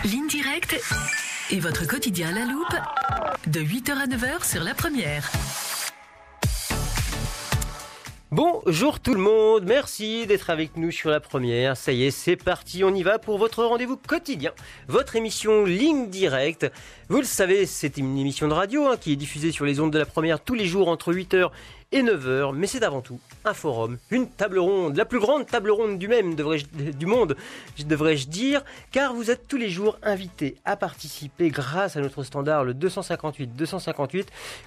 Ligne directe et votre quotidien à la loupe de 8h à 9h sur La Première. Bonjour tout le monde, merci d'être avec nous sur La Première. Ça y est, c'est parti, on y va pour votre rendez-vous quotidien, votre émission Ligne Directe. Vous le savez, c'est une émission de radio qui est diffusée sur les ondes de La Première tous les jours entre 8h et 9h, mais c'est avant tout un forum, une table ronde, la plus grande table ronde du monde, devrais-je dire, car vous êtes tous les jours invités à participer grâce à notre standard, le 258,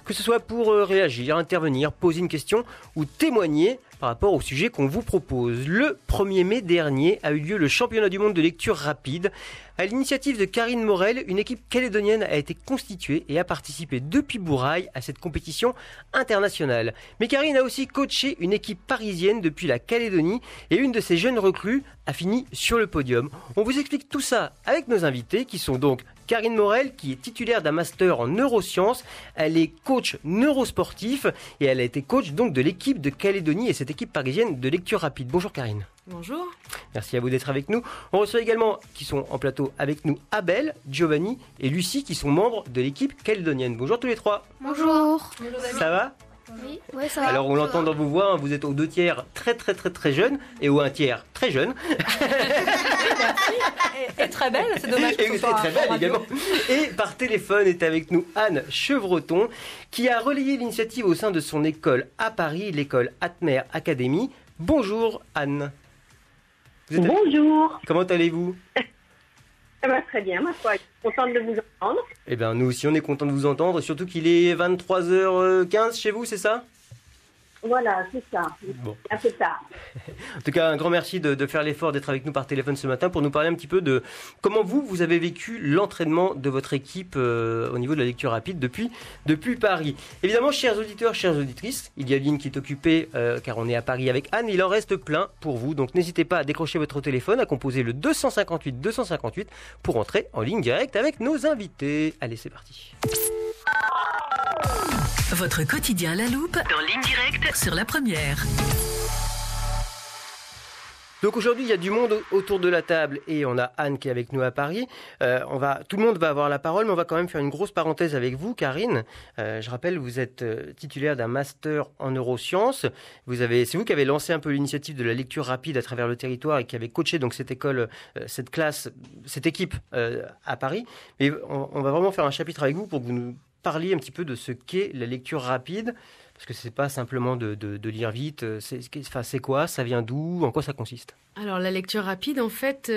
que ce soit pour réagir, intervenir, poser une question ou témoigner par rapport au sujet qu'on vous propose. Le 1er mai dernier a eu lieu le championnat du monde de lecture rapide. À l'initiative de Karine Morel, une équipe calédonienne a été constituée et a participé depuis Bourail à cette compétition internationale. Mais Karine a aussi coaché une équipe parisienne depuis la Calédonie et une de ses jeunes recrues a fini sur le podium. On vous explique tout ça avec nos invités qui sont donc Karine Morel, qui est titulaire d'un master en neurosciences. Elle est coach neurosportif et elle a été coach donc de l'équipe de Calédonie et cette équipe parisienne de lecture rapide. Bonjour Karine. Bonjour. Merci à vous d'être avec nous. On reçoit également, qui sont en plateau avec nous, Abel, Giovanni et Lucie, qui sont membres de l'équipe calédonienne. Bonjour tous les trois. Bonjour. Ça va ? Oui, ouais, ça va. Alors on l'entend dans vos voix, vous êtes aux 2 tiers très jeunes et aux 1 tiers très jeunes. Et très belle, c'est dommage que ce soit très belle également. Et par téléphone est avec nous Anne Chevreton, qui a relayé l'initiative au sein de son école à Paris, l'école Atmer Academy. Bonjour Anne. Bonjour. Comment allez-vous ? Très bien, ma foi. Contente de vous entendre. Eh bien, nous aussi, on est content de vous entendre, surtout qu'il est 23h15 chez vous, c'est ça ? Voilà, c'est ça. Bon. Un peu tard. En tout cas, un grand merci de faire l'effort d'être avec nous par téléphone ce matin pour nous parler un petit peu de comment vous avez vécu l'entraînement de votre équipe au niveau de la lecture rapide depuis Paris. Évidemment, chers auditeurs, chères auditrices, il y a ligne qui est occupée car on est à Paris avec Anne. Il en reste plein pour vous, donc n'hésitez pas à décrocher votre téléphone, à composer le 258 pour entrer en ligne directe avec nos invités. Allez, c'est parti. Votre quotidien à la loupe dans Ligne directe sur La Première. Donc aujourd'hui, il y a du monde autour de la table et on a Anne qui est avec nous à Paris. Tout le monde va avoir la parole, mais on va quand même faire une grosse parenthèse avec vous, Karine. Je rappelle, vous êtes titulaire d'un master en neurosciences. C'est vous qui avez lancé un peu l'initiative de la lecture rapide à travers le territoire et qui avez coaché donc cette école, cette équipe à Paris. Mais on va vraiment faire un chapitre avec vous pour que vous nous parliez un petit peu de ce qu'est la lecture rapide. Parce que c'est pas simplement de lire vite, c'est quoi, ça vient d'où, en quoi ça consiste ? Alors la lecture rapide, en fait,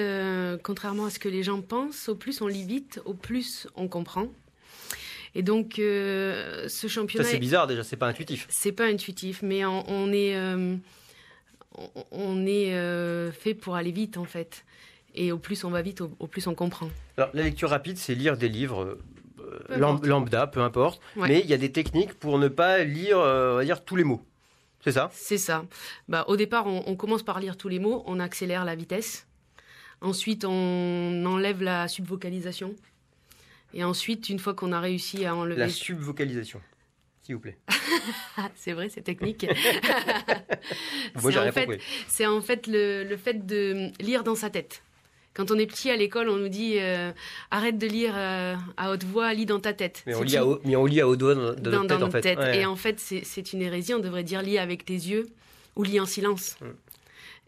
contrairement à ce que les gens pensent, au plus on lit vite, au plus on comprend. Et donc ce championnat... Ça c'est bizarre déjà, c'est pas intuitif. C'est pas intuitif, mais on est fait pour aller vite en fait. Et au plus on va vite, au plus on comprend. Alors la lecture rapide, c'est lire des livres... lambda, peu importe, ouais. Mais il y a des techniques pour ne pas lire, on va dire, tous les mots. C'est ça ? C'est ça. Au départ, on commence par lire tous les mots, on accélère la vitesse. Ensuite, on enlève la subvocalisation. Et ensuite, une fois qu'on a réussi à enlever... La subvocalisation, s'il vous plaît. C'est vrai, c'est technique. Moi, j'ai rien compris. C'est en fait le fait de lire dans sa tête. Quand on est petit à l'école, on nous dit arrête de lire à haute voix, lis dans ta tête. Mais on lit à haute voix dans notre tête, en fait. Ouais. Et en fait, c'est une hérésie. On devrait dire lis avec tes yeux ou lis en silence.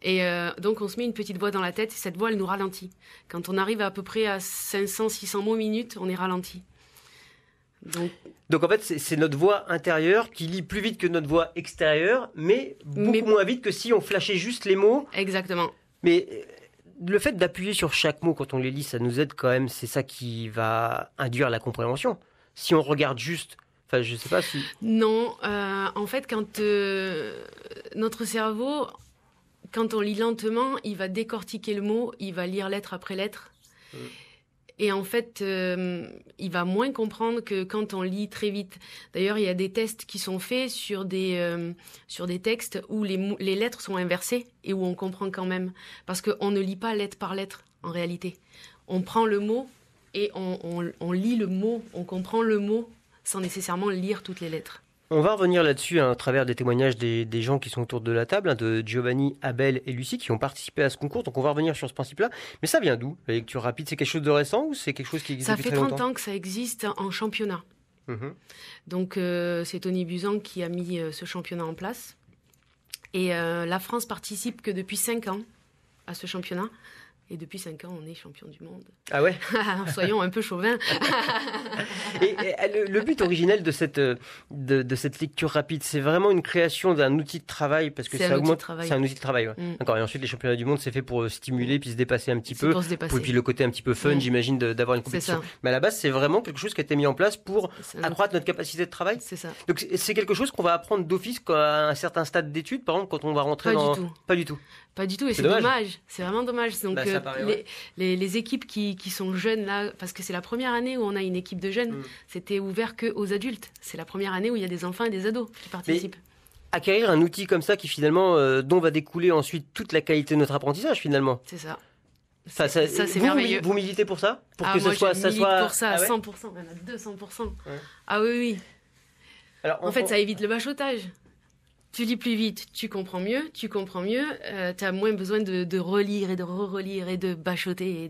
Et donc, on se met une petite voix dans la tête et cette voix, elle nous ralentit. Quand on arrive à peu près à 500-600 mots minute, on est ralenti. Donc en fait, c'est notre voix intérieure qui lit plus vite que notre voix extérieure, mais beaucoup moins vite que si on flashait juste les mots. Exactement. Mais... le fait d'appuyer sur chaque mot quand on les lit, ça nous aide quand même. C'est ça qui va induire la compréhension. Si on regarde juste, enfin, je sais pas si... Non, en fait, quand notre cerveau, quand on lit lentement, il va décortiquer le mot, il va lire lettre après lettre. Et en fait, il va moins comprendre que quand on lit très vite. D'ailleurs, il y a des tests qui sont faits sur des textes où les lettres sont inversées et où on comprend quand même. Parce qu'on ne lit pas lettre par lettre, en réalité. On prend le mot et on lit le mot, on comprend le mot sans nécessairement lire toutes les lettres. On va revenir là-dessus à travers des témoignages des gens qui sont autour de la table, de Giovanni, Abel et Lucie, qui ont participé à ce concours. Donc on va revenir sur ce principe-là. Mais ça vient d'où, la lecture rapide? C'est quelque chose de récent ou c'est quelque chose qui existe Ça depuis fait très 30 longtemps? ans que ça existe en championnat. Mhm. Donc c'est Tony Buzan qui a mis ce championnat en place. Et la France participe que depuis 5 ans à ce championnat. Et depuis 5 ans, on est champion du monde. Ah ouais? Soyons un peu chauvins. Et le but originel de cette lecture rapide, c'est vraiment une création d'un outil de travail, parce que C'est ça un outil de augmente. travail. C'est un outil de travail. Ouais. D'accord. Et ensuite, les championnats du monde, c'est fait pour stimuler puis se dépasser un petit C'est peu. pour se dépasser. Puis le côté un petit peu fun, j'imagine, d'avoir une C'est compétition. ça. Mais à la base, c'est vraiment quelque chose qui a été mis en place pour C'est accroître notre capacité de travail. C'est ça. Donc c'est quelque chose qu'on va apprendre d'office à un certain stade d'études, par exemple, quand on va rentrer Pas dans. du tout. Pas du tout. Pas du tout, et C'est c'est dommage. dommage. C'est vraiment dommage. Donc Bah, ça paraît, ouais. les équipes qui sont jeunes là, parce que c'est la première année où on a une équipe de jeunes, c'était ouvert que aux adultes. C'est la première année où il y a des enfants et des ados qui participent. Acquérir un outil comme ça qui finalement dont va découler ensuite toute la qualité de notre apprentissage finalement. C'est ça. Ça, C'est merveilleux. Vous militez pour ça? Pour Ah, que moi, ce soit, je ça milite soit pour ça à Ah ouais 100%, même à 200%. Ouais. Ah oui, oui. Alors, En fait, ça évite le bachotage. Tu lis plus vite, tu comprends mieux, tu as moins besoin de relire et de re-relire et de bachoter.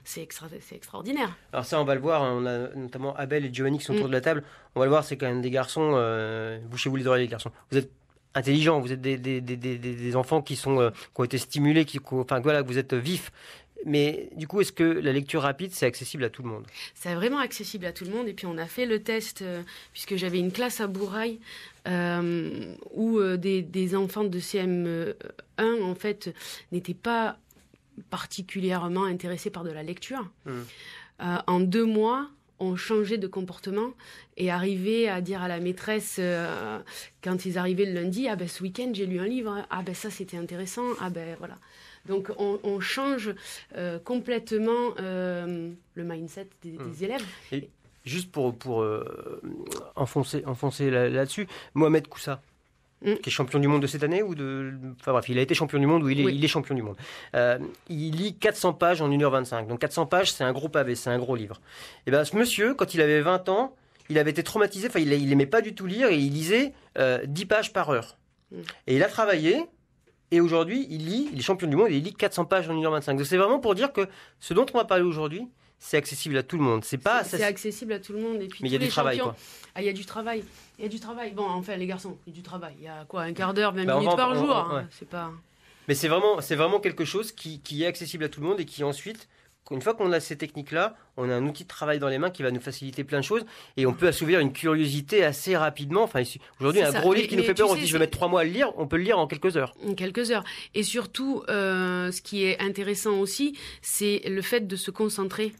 C'est extraordinaire. Alors ça, on va le voir, hein, on a notamment Abel et Giovanni qui sont autour de la table. On va le voir, c'est quand même des garçons, bouchez-vous les oreilles les garçons. Vous êtes intelligents, vous êtes des enfants qui ont été stimulés, enfin voilà, vous êtes vifs. Mais du coup, est-ce que la lecture rapide, c'est accessible à tout le monde? C'est vraiment accessible à tout le monde. Et puis on a fait le test, puisque j'avais une classe à Bourail, où des enfants de CM1, en fait, n'étaient pas particulièrement intéressés par de la lecture. En 2 mois, on changeait de comportement et arrivaient à dire à la maîtresse, quand ils arrivaient le lundi, ah ben ce week-end j'ai lu un livre, ah ben ça c'était intéressant, ah ben voilà. Donc on change complètement le mindset des élèves. Et juste pour enfoncer là-dessus, Mohamed Koussa, qui est champion du monde de cette année enfin bref, il a été champion du monde ou il est champion du monde. Il lit 400 pages en 1h25. Donc 400 pages, c'est un gros pavé, c'est un gros livre. Et ben ce monsieur, quand il avait 20 ans, il avait été traumatisé, enfin il aimait pas du tout lire et il lisait 10 pages par heure. Et il a travaillé. Et aujourd'hui, il est champion du monde et il lit 400 pages en 1h25. Donc c'est vraiment pour dire que ce dont on va parler aujourd'hui, c'est accessible à tout le monde. C'est accessible à tout le monde. Et puis mais il y a du travail, quoi. Ah, il y a du travail. Il y a du travail. Bon, enfin, les garçons, il y a du travail. Il y a quoi, un quart d'heure, 20 minutes par jour. Ouais. C'est pas... Mais c'est vraiment quelque chose qui est accessible à tout le monde et qui ensuite, une fois qu'on a ces techniques-là, on a un outil de travail dans les mains qui va nous faciliter plein de choses et on peut assouvir une curiosité assez rapidement. Enfin, aujourd'hui, un gros livre qui nous fait peur, on se dit je vais mettre 3 mois à le lire, on peut le lire en quelques heures. En quelques heures. Et surtout, ce qui est intéressant aussi, c'est le fait de se concentrer,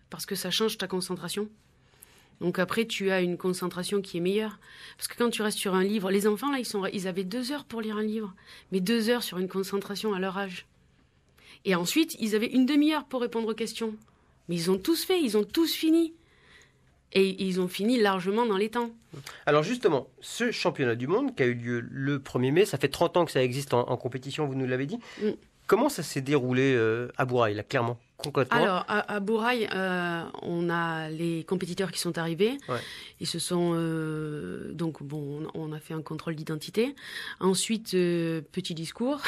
parce que ça change ta concentration. Donc après, tu as une concentration qui est meilleure. Parce que quand tu restes sur un livre, les enfants, là, ils avaient 2 heures pour lire un livre, mais 2 heures sur une concentration à leur âge. Et ensuite, ils avaient une demi-heure pour répondre aux questions. Mais ils ont tous fait, ils ont tous fini. Et ils ont fini largement dans les temps. Alors justement, ce championnat du monde qui a eu lieu le 1er mai, ça fait 30 ans que ça existe en compétition, vous nous l'avez dit. Comment ça s'est déroulé à Bourail, là, clairement, concrètement? Alors, à Bourail, on a les compétiteurs qui sont arrivés. Ouais. Ils se sont... donc, bon, on a fait un contrôle d'identité. Ensuite, petit discours,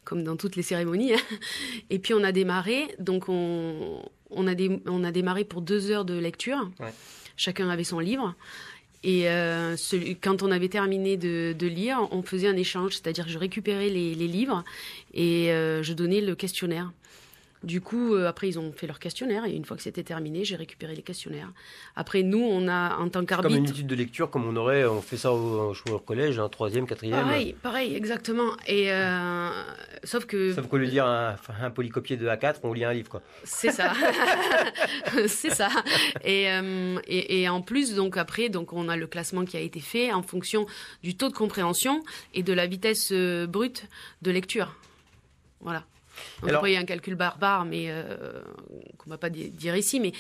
comme dans toutes les cérémonies. Et puis, on a démarré. Donc, on a démarré pour 2 heures de lecture. Ouais. Chacun avait son livre. Et quand on avait terminé de lire, on faisait un échange, c'est-à-dire que je récupérais les livres et je donnais le questionnaire. Du coup, après, ils ont fait leur questionnaire et une fois que c'était terminé, j'ai récupéré les questionnaires. Après, nous, on a, en tant qu'arbitre... Comme une étude de lecture, comme on fait ça au collège, 3e, 4e. Pareil, exactement. Et sauf que le lire un polycopier de A4, on lit un livre, quoi. C'est ça. C'est ça. Et en plus, donc après, on a le classement qui a été fait en fonction du taux de compréhension et de la vitesse brute de lecture. Voilà. Donc après, il y a un calcul barbare, mais qu'on ne va pas dire ici. Mais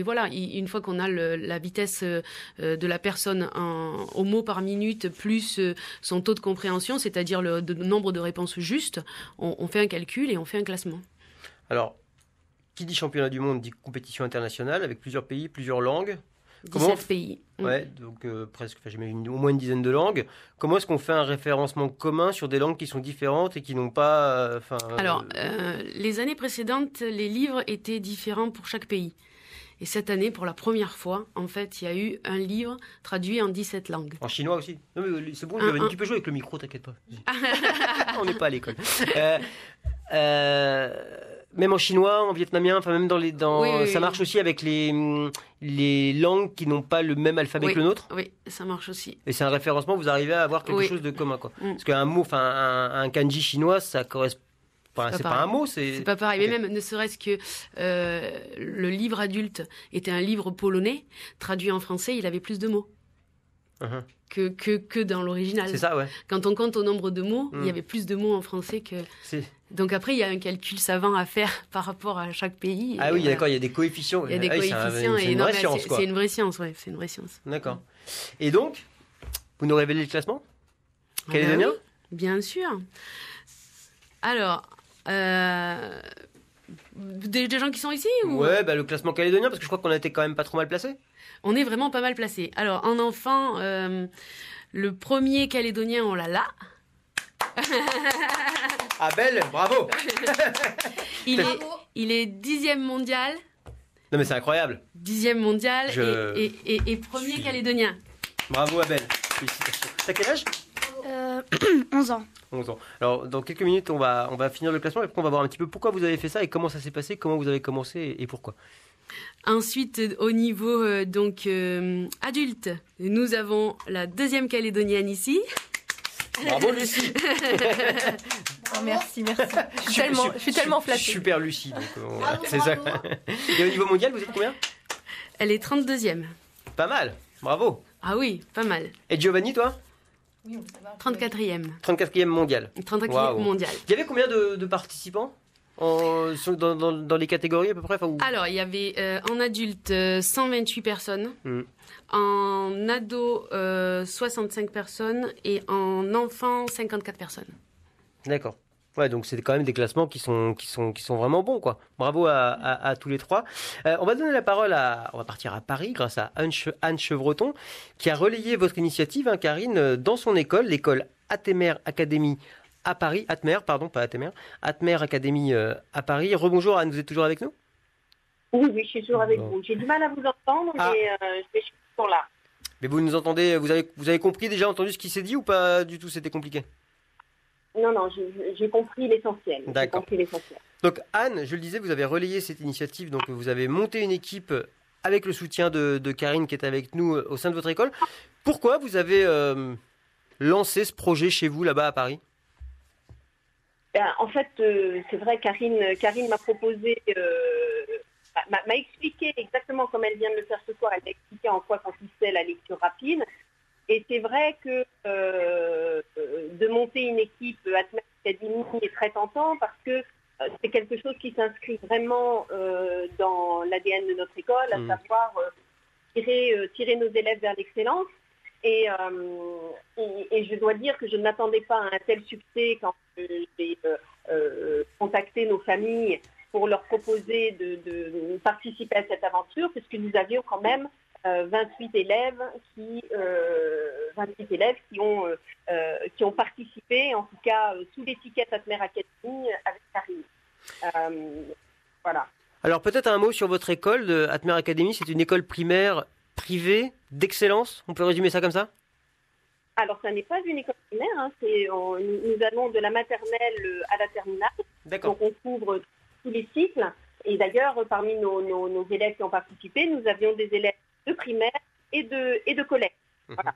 voilà, une fois qu'on a la vitesse de la personne au mot par minute, plus son taux de compréhension, c'est-à-dire le nombre de réponses justes, on fait un calcul et on fait un classement. Alors, qui dit championnat du monde dit compétition internationale avec plusieurs pays, plusieurs langues. 17 pays. Ouais, donc presque, j'imagine au moins une dizaine de langues. Comment est-ce qu'on fait un référencement commun sur des langues qui sont différentes et qui n'ont pas... Alors, les années précédentes, les livres étaient différents pour chaque pays. Et cette année, pour la première fois, en fait, il y a eu un livre traduit en 17 langues. En chinois aussi? Non, mais c'est bon, tu peux jouer avec le micro, t'inquiète pas. On n'est pas à l'école. Même en chinois, en vietnamien, enfin même ça marche aussi avec les langues qui n'ont pas le même alphabet que le nôtre. Oui, ça marche aussi. Et c'est un référencement, vous arrivez à avoir quelque chose de commun, quoi. Parce qu'un mot, un kanji chinois, ça correspond. C'est pas un mot, c'est pas pareil. Mais même, ne serait-ce que le livre adulte était un livre polonais, traduit en français, il avait plus de mots que dans l'original. C'est ça, ouais. Quand on compte au nombre de mots, il y avait plus de mots en français que... Donc après, il y a un calcul savant à faire par rapport à chaque pays. Ah oui, d'accord, il y a des coefficients. Il y a des coefficients. C'est une vraie science, quoi. C'est une vraie science, ouais, c'est une vraie science. D'accord. Et donc, vous nous révélez le classement calédonien? Oui, bien sûr. Alors... des gens qui sont ici ou... Ouais, le classement calédonien, parce que je crois qu'on a été quand même pas trop mal placés. On est vraiment pas mal placés. Alors, en enfant, le premier calédonien, on l'a là. Abel, bravo. Il est 10e mondial. Non mais c'est incroyable. 10e mondial et premier calédonien. Bravo Abel. Félicitations. T'as quel âge? 11 ans. 11 ans. Alors, dans quelques minutes, on va finir le classement et après on va voir un petit peu pourquoi vous avez fait ça et comment ça s'est passé, comment vous avez commencé et pourquoi. Ensuite, au niveau adulte, nous avons la 2e calédonienne ici. Bravo Lucie. Merci. Je suis tellement flattée. Super Lucie. Donc, c'est ça. Et au niveau mondial, vous êtes combien? Elle est 32e. Pas mal. Bravo. Ah oui, pas mal. Et Giovanni, toi? Oui, ça va. 34e. 34e mondial. 34e mondial. Il y avait combien de participants dans les catégories à peu près Alors, il y avait en adulte 128 personnes, en ado 65 personnes et en enfant 54 personnes. D'accord. Ouais, donc c'est quand même des classements qui sont vraiment bons, quoi. Bravo à tous les trois. On va donner la parole on va partir à Paris grâce à Anne Chevreton qui a relayé votre initiative, Karine, dans son école, l'école Atmer Academy à Paris. Atmer, pardon, pas Atmer. Atmer Academy à Paris. Rebonjour Anne, vous êtes toujours avec nous? Oui, je suis toujours avec vous. J'ai du mal à vous entendre, mais je suis toujours là. Mais vous nous entendez, vous avez compris, déjà entendu ce qui s'est dit ou pas du tout, c'était compliqué? Non, j'ai compris l'essentiel. D'accord. Donc Anne, je le disais, vous avez relayé cette initiative, donc vous avez monté une équipe avec le soutien de Karine qui est avec nous au sein de votre école. Pourquoi vous avez lancé ce projet chez vous là-bas à Paris? En fait, c'est vrai, Karine m'a proposé, m'a expliqué exactement comme elle vient de le faire ce soir, elle m'a expliqué en quoi consistait la lecture rapide. Et c'est vrai que de monter une équipe Atmer Academy est très tentant parce que c'est quelque chose qui s'inscrit vraiment dans l'ADN de notre école, à savoir tirer nos élèves vers l'excellence. Et je dois dire que je ne m'attendais pas à un tel succès quand j'ai contacté nos familles pour leur proposer de participer à cette aventure, puisque nous avions quand même 28 élèves qui ont participé, en tout cas sous l'étiquette Atmer Academy avec Karine. Voilà. Alors peut-être un mot sur votre école de Atmer Academy. C'est une école primaire privée d'excellence. On peut résumer ça comme ça? Alors ça n'est pas une école primaire. Nous allons de la maternelle à la terminale. D'accord. Donc on couvre tous les cycles. Et d'ailleurs, parmi nos élèves qui ont participé, nous avions des élèves de primaire et de collège. Voilà.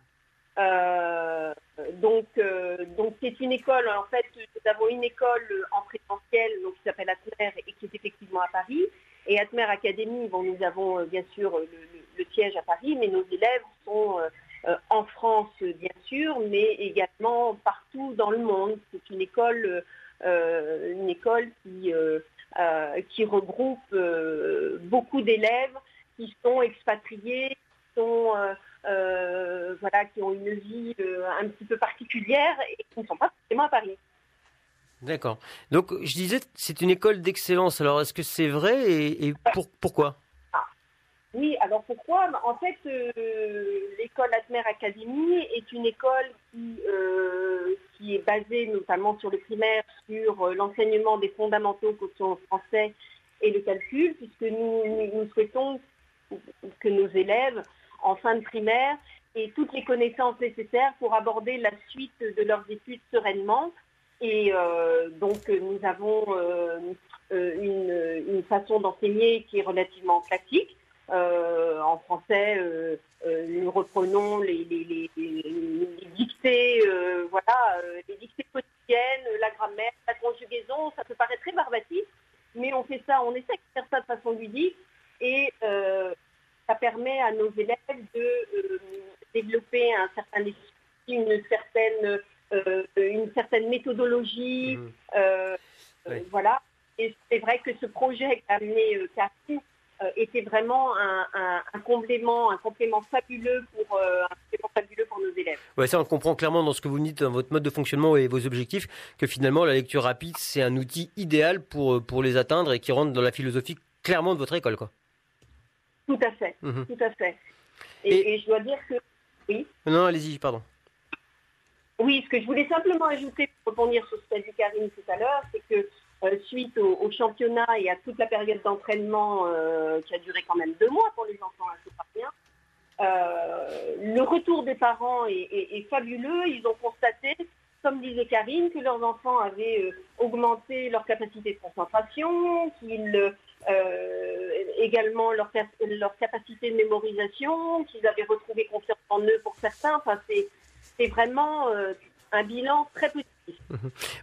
Donc c'est une école, en fait, nous avons une école en présentiel donc, qui s'appelle Atmer et qui est effectivement à Paris. Et Atmer Academy, nous avons bien sûr le siège à Paris, mais nos élèves sont en France, bien sûr, mais également partout dans le monde. C'est une école qui regroupe beaucoup d'élèves qui sont expatriés, qui ont une vie un petit peu particulière et qui ne sont pas forcément à Paris. D'accord. Donc, je disais, c'est une école d'excellence. Alors, est-ce que c'est vrai et pourquoi? Oui, alors pourquoi? En fait, l'école Atmer Academy est une école qui est basée notamment sur le primaire, sur l'enseignement des fondamentaux que sont le français et le calcul, puisque nous souhaitons que nos élèves, en fin de primaire, aient toutes les connaissances nécessaires pour aborder la suite de leurs études sereinement. Et donc, nous avons une façon d'enseigner qui est relativement classique. En français, nous reprenons les dictées, les dictées quotidiennes, la grammaire, la conjugaison. Ça peut paraître très barbatif, mais on essaie de faire ça de façon ludique et ça permet à nos élèves de développer un certain esprit, une certaine méthodologie, voilà. Et c'est vrai que ce projet qu'a amené Karine était vraiment un complément fabuleux pour nos élèves. Ouais, ça on comprend clairement dans ce que vous dites, dans votre mode de fonctionnement et vos objectifs, que finalement la lecture rapide c'est un outil idéal pour les atteindre et qui rentre dans la philosophie clairement de votre école, quoi. Tout à fait, tout à fait. Et je dois dire que oui. Non, allez-y, pardon. Oui, ce que je voulais simplement ajouter pour rebondir sur ce qu'a dit Karine tout à l'heure, c'est que suite au championnat et à toute la période d'entraînement qui a duré quand même 2 mois pour les enfants, c'est pas rien, le retour des parents est fabuleux. Ils ont constaté, comme disait Karine, que leurs enfants avaient augmenté leur capacité de concentration, également leur capacité de mémorisation, qu'ils avaient retrouvé confiance en eux pour certains. Enfin, c'est vraiment un bilan très positif.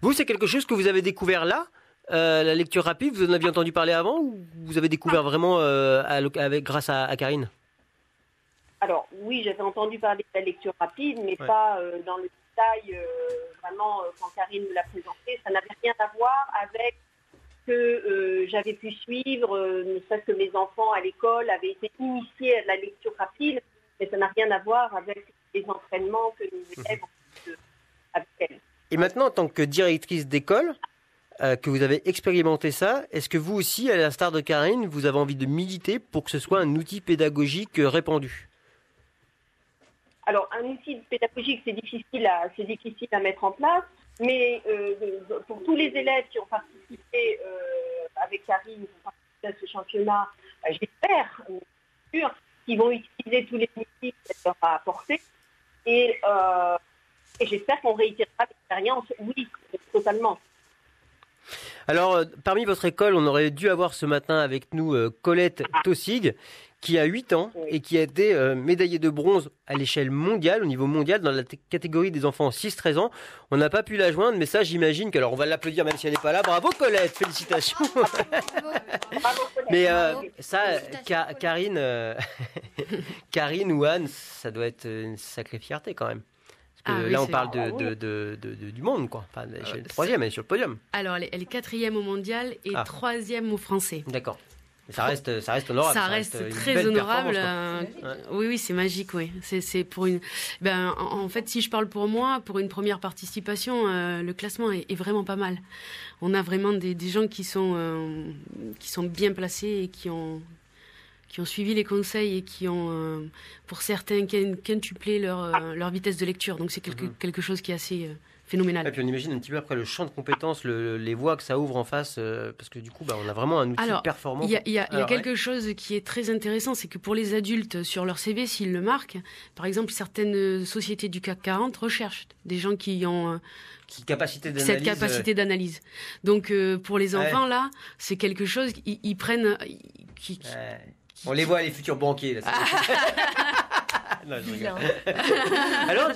Vous, c'est quelque chose que vous avez découvert là, la lecture rapide? Vous en aviez entendu parler avant ou vous avez découvert vraiment grâce à Karine? Alors oui, j'avais entendu parler de la lecture rapide, mais pas dans le détail, vraiment quand Karine me l'a présenté. Ça n'avait rien à voir avec que j'avais pu suivre, ne serait-ce que mes enfants à l'école avaient été initiés à la lecture rapide, mais ça n'a rien à voir avec les entraînements que nos élèves ont fait avec elle. Et maintenant, en tant que directrice d'école, que vous avez expérimenté ça, est-ce que vous aussi, à l'instar de Karine, vous avez envie de militer pour que ce soit un outil pédagogique répandu? Alors, un outil pédagogique, c'est difficile à mettre en place, mais pour tous les élèves qui ont participé avec Karine, qui ont participé à ce championnat, j'espère, bien sûr, qu'ils vont utiliser tous les outils qu'elle leur a apportés. Et j'espère qu'on réitérera l'expérience. Oui, totalement. Alors, parmi votre école, on aurait dû avoir ce matin avec nous Colette Tossig, qui a 8 ans et qui a été médaillée de bronze à l'échelle mondiale, au niveau mondial, dans la catégorie des enfants 6-13 ans. On n'a pas pu la joindre, mais ça, j'imagine que, alors on va l'applaudir même si elle n'est pas là. Bravo Colette, félicitations. Mais ça, Karine ou Anne, ça doit être une sacrée fierté quand même. Parce que là, on parle du monde, quoi. Enfin, l'échelle 3e, elle est sur le podium. Alors, elle est 4e au mondial et 3e au français. D'accord. Ça reste honorable. Ça reste très honorable. Oui, c'est magique, oui. C'est pour une. En fait, si je parle pour moi, pour une première participation, le classement est vraiment pas mal. On a vraiment des gens qui sont bien placés et qui ont suivi les conseils et qui ont, pour certains, quintuplé leur vitesse de lecture. Donc c'est quelque chose qui est assez phénoménal. Et puis on imagine un petit peu après le champ de compétences, les voies que ça ouvre en face, parce que du coup, on a vraiment un outil performant. Il y a quelque chose qui est très intéressant, c'est que pour les adultes, sur leur CV, s'ils le marquent, par exemple, certaines sociétés du CAC 40 recherchent des gens qui ont cette capacité d'analyse. Donc pour les enfants, là, c'est quelque chose, ils prennent... On les voit, les futurs banquiers. Là, non, je rigole. Alors,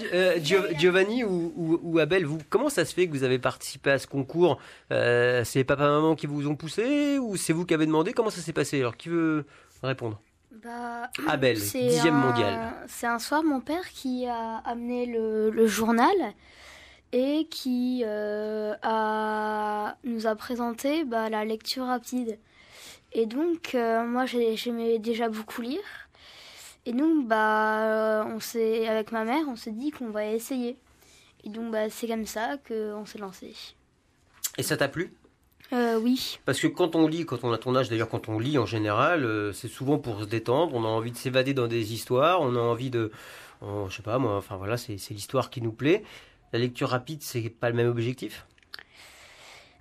Giovanni ou Abel, comment ça se fait que vous avez participé à ce concours? C'est papa-maman qui vous ont poussé ou c'est vous qui avez demandé? Comment ça s'est passé? Alors, qui veut répondre? Abel, 10e mondial. C'est un soir mon père qui a amené le journal et qui nous a présenté la lecture rapide. Et donc, moi, j'aimais déjà beaucoup lire. Et donc, avec ma mère, on s'est dit qu'on va essayer. Et donc, c'est comme ça qu'on s'est lancé. Et ça t'a plu? Oui. Parce que quand on lit, quand on a ton âge, d'ailleurs quand on lit en général, c'est souvent pour se détendre, on a envie de s'évader dans des histoires, on a envie de... je sais pas moi, enfin voilà, c'est l'histoire qui nous plaît. La lecture rapide, c'est pas le même objectif?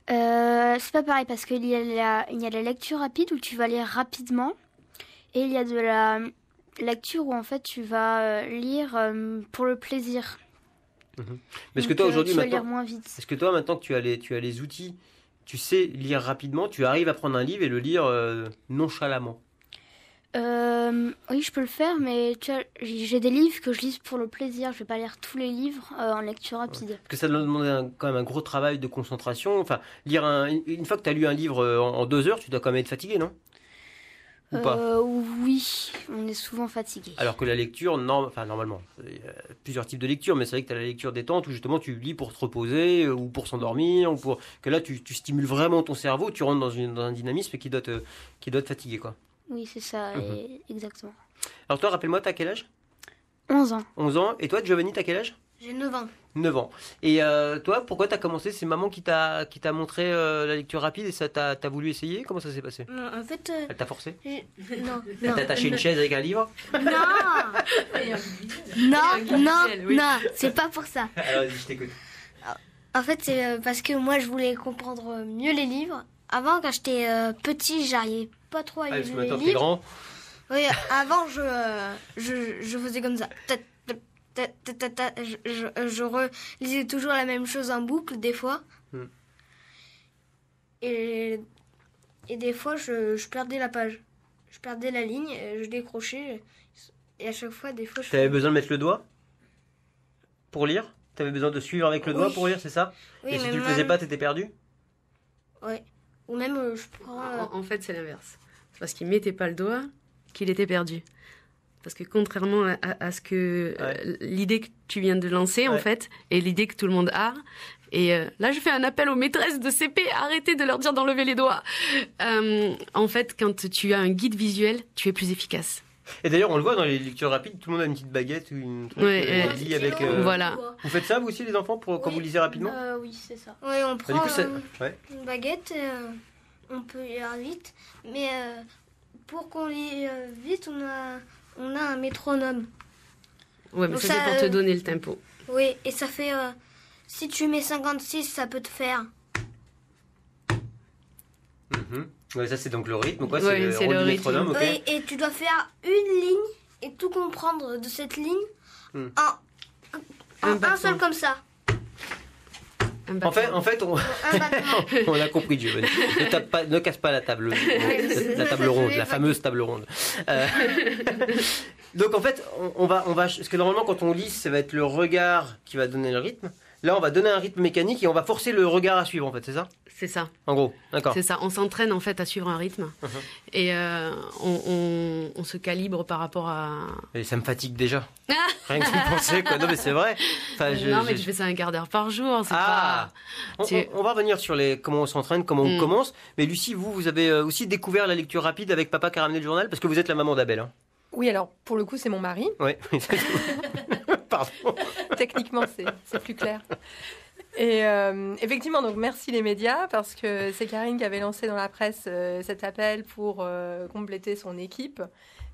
C'est pas pareil parce qu'il y a la lecture rapide où tu vas lire rapidement et il y a de la lecture où en fait tu vas lire pour le plaisir. Mais est-ce que toi aujourd'hui tu vas maintenant, lire moins vite. est-ce que toi maintenant que tu as les outils, tu sais lire rapidement, tu arrives à prendre un livre et le lire nonchalamment? Oui, je peux le faire, mais tu vois, j'ai des livres que je lis pour le plaisir. Je vais pas lire tous les livres en lecture rapide. Parce que ça demande quand même un gros travail de concentration. Enfin, lire une fois que tu as lu un livre en 2 heures, tu dois quand même être fatigué, non? Ou pas? Oui, on est souvent fatigué. Alors que la lecture, normalement, il y a plusieurs types de lecture, mais c'est vrai que tu as la lecture détente où justement tu lis pour te reposer ou pour s'endormir, ou pour que là tu stimules vraiment ton cerveau, tu rentres dans un dynamisme qui doit te fatiguer, quoi. Oui, c'est ça, exactement. Alors toi, rappelle-moi, t'as quel âge? 11 ans. 11 ans. Et toi, Giovanni, t'as quel âge? J'ai 9 ans. 9 ans. Et toi, pourquoi t'as commencé? C'est maman qui t'a montré la lecture rapide et ça t'as voulu essayer? Comment ça s'est passé? En fait, Elle t'a forcé? non. Elle t'a attaché une chaise avec un livre? Non, c'est pas pour ça. Alors vas-y, je t'écoute. En fait, c'est parce que moi, je voulais comprendre mieux les livres. Avant, quand j'étais petit, j'arrivais pas trop à Ah, parce lire que les maintenant t'es livres. grand. Oui, avant, je faisais comme ça. Je relisais toujours la même chose en boucle, des fois. Et des fois, je perdais la page. Je perdais la ligne, je décrochais. Et à chaque fois, des fois, T'avais besoin de mettre le doigt pour lire? T'avais besoin de suivre avec le doigt pour lire, c'est ça? Oui, Et si mais tu le faisais pas, t'étais perdu? Ouais. Ou même, je prends... En fait, c'est l'inverse. C'est parce qu'il mettait pas le doigt qu'il était perdu. Parce que contrairement à ce que l'idée que tu viens de lancer, en fait, et l'idée que tout le monde a, et là je fais un appel aux maîtresses de CP, arrêtez de leur dire d'enlever les doigts. En fait, quand tu as un guide visuel, tu es plus efficace. Et d'ailleurs, on le voit dans les lectures rapides, tout le monde a une petite baguette ou une truc lit avec. Voilà. Vous faites ça vous aussi les enfants quand vous lisez rapidement? Oui, c'est ça. Oui, on prend Du coup, une baguette, on peut lire vite, mais pour qu'on lit vite, on a un métronome. Ouais, mais Donc ça, c'est pour te donner le tempo. Oui, et ça fait... si tu mets 56, ça peut te faire... Ouais, ça c'est donc le rythme, quoi. Ouais, c'est le rôle du rythme. métronome, ok. Oui, et tu dois faire une ligne et tout comprendre de cette ligne en un seul comme ça. En fait, Un battement. on a compris, Giovanni. Ne casse pas la table, la table ronde, la fameuse table ronde. Donc en fait, on va, parce que normalement quand on lit, ça va être le regard qui va donner le rythme. Là, on va donner un rythme mécanique et on va forcer le regard à suivre, en fait, c'est ça? C'est ça. En gros, d'accord. C'est ça. On s'entraîne en fait à suivre un rythme et on se calibre par rapport à. Et ça me fatigue déjà. Rien que de penser, quoi. Non, mais c'est vrai. Enfin, non, mais tu fais ça un quart d'heure par jour. C'est pas... on va revenir sur comment on s'entraîne, comment on commence. Mais Lucie, vous avez aussi découvert la lecture rapide avec papa qui a ramené le journal parce que vous êtes la maman d'Abel. Hein. Oui, alors pour le coup, c'est mon mari. Oui. Pardon. Techniquement, c'est plus clair. Et effectivement, donc merci les médias parce que c'est Karine qui avait lancé dans la presse cet appel pour compléter son équipe.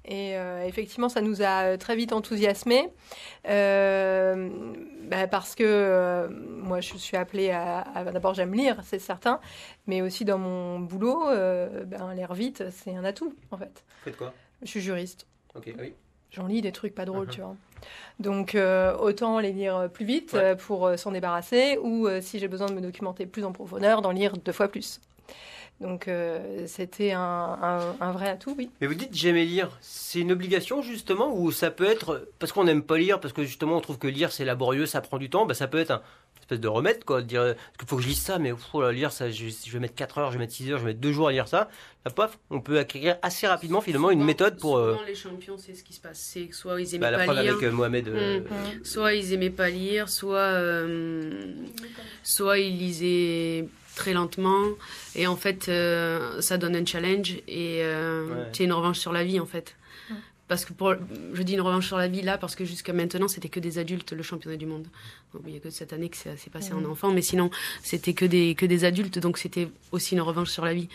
Et effectivement, ça nous a très vite enthousiasmés parce que moi, je suis appelée à d'abord, j'aime lire, c'est certain, mais aussi dans mon boulot, lire vite, c'est un atout en fait. Vous faites quoi? Je suis juriste. Ok, oui. J'en lis des trucs pas drôles, tu vois. Donc, autant les lire plus vite pour s'en débarrasser, ou si j'ai besoin de me documenter plus en profondeur, d'en lire 2 fois plus. Donc, c'était un vrai atout, oui. Mais vous dites j'aimais lire, c'est une obligation justement, ou ça peut être parce qu'on n'aime pas lire, parce que justement on trouve que lire c'est laborieux, ça prend du temps, ça peut être une espèce de remède, quoi, de dire parce qu'il faut que je lise ça, mais lire ça, je vais mettre 4 heures, je vais mettre 6 heures, je vais mettre 2 jours à lire ça. Là, paf, on peut acquérir assez rapidement finalement une méthode pour... Souvent les champions, c'est ce qui se passe, c'est que soit ils aimaient la pas preuve lire, avec Mohamed... soit ils aimaient pas lire, soit ils lisaient très lentement, et en fait ça donne un challenge et c'est une revanche sur la vie en fait, parce que je dis une revanche sur la vie là, parce que jusqu'à maintenant, c'était que des adultes, le championnat du monde. Donc, il n'y a que cette année que ça s'est passé en enfant, mais sinon, c'était que des adultes, donc c'était aussi une revanche sur la vie.